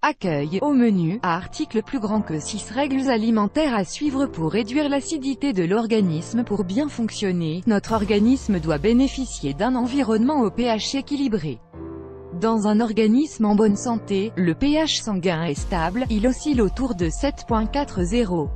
Accueil, au menu, article plus grand que 6 règles alimentaires à suivre pour réduire l'acidité de l'organisme. Pour bien fonctionner, notre organisme doit bénéficier d'un environnement au pH équilibré. Dans un organisme en bonne santé, le pH sanguin est stable, il oscille autour de 7,40.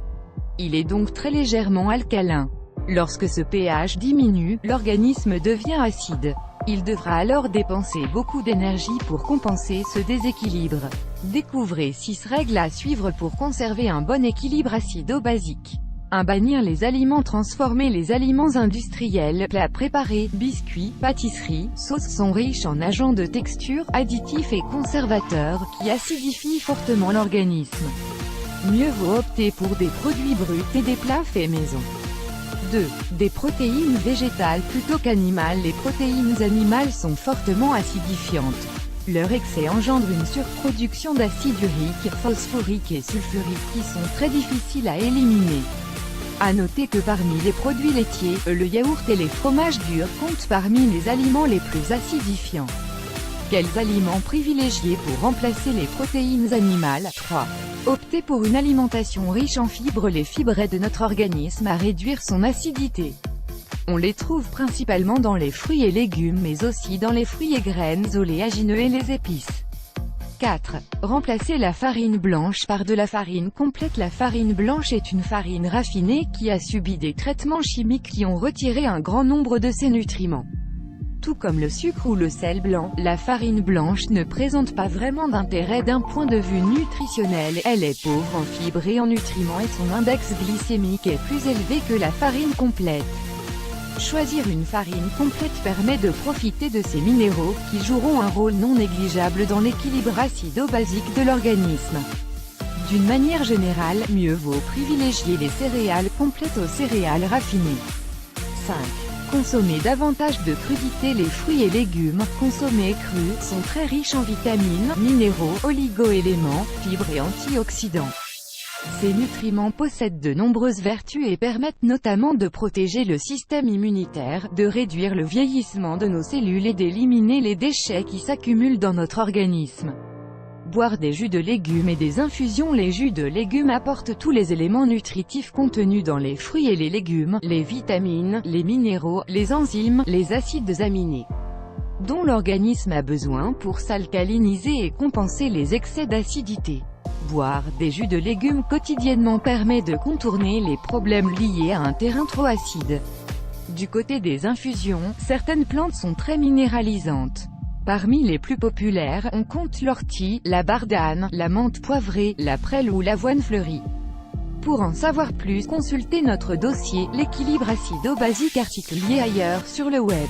Il est donc très légèrement alcalin. Lorsque ce pH diminue, l'organisme devient acide. Il devra alors dépenser beaucoup d'énergie pour compenser ce déséquilibre. Découvrez 6 règles à suivre pour conserver un bon équilibre acido-basique. 1. Bannir les aliments transformés. Les aliments industriels, plats préparés, biscuits, pâtisseries, sauces sont riches en agents de texture, additifs et conservateurs, qui acidifient fortement l'organisme. Mieux vaut opter pour des produits bruts et des plats faits maison. 2. Des protéines végétales plutôt qu'animales. Les protéines animales sont fortement acidifiantes. Leur excès engendre une surproduction d'acide urique, phosphorique et sulfurique qui sont très difficiles à éliminer. À noter que parmi les produits laitiers, le yaourt et les fromages durs comptent parmi les aliments les plus acidifiants. Quels aliments privilégier pour remplacer les protéines animales? 3. Optez pour une alimentation riche en fibres. Les fibres aident notre organisme à réduire son acidité. On les trouve principalement dans les fruits et légumes mais aussi dans les fruits et graines oléagineux et les épices. 4. Remplacez la farine blanche par de la farine complète. La farine blanche est une farine raffinée qui a subi des traitements chimiques qui ont retiré un grand nombre de ses nutriments. Tout comme le sucre ou le sel blanc, la farine blanche ne présente pas vraiment d'intérêt d'un point de vue nutritionnel. Elle est pauvre en fibres et en nutriments et son index glycémique est plus élevé que la farine complète. Choisir une farine complète permet de profiter de ces minéraux, qui joueront un rôle non négligeable dans l'équilibre acido-basique de l'organisme. D'une manière générale, mieux vaut privilégier les céréales complètes aux céréales raffinées. 5. Consommer davantage de crudités. Les fruits et légumes, consommés crus, sont très riches en vitamines, minéraux, oligo-éléments, fibres et antioxydants. Ces nutriments possèdent de nombreuses vertus et permettent notamment de protéger le système immunitaire, de réduire le vieillissement de nos cellules et d'éliminer les déchets qui s'accumulent dans notre organisme. Boire des jus de légumes et des infusions. Les jus de légumes apportent tous les éléments nutritifs contenus dans les fruits et les légumes, les vitamines, les minéraux, les enzymes, les acides aminés, dont l'organisme a besoin pour s'alcaliniser et compenser les excès d'acidité. Boire des jus de légumes quotidiennement permet de contourner les problèmes liés à un terrain trop acide. Du côté des infusions, certaines plantes sont très minéralisantes. Parmi les plus populaires, on compte l'ortie, la bardane, la menthe poivrée, la prêle ou l'avoine fleurie. Pour en savoir plus, consultez notre dossier « L'équilibre acido-basique » article lié ailleurs sur le web.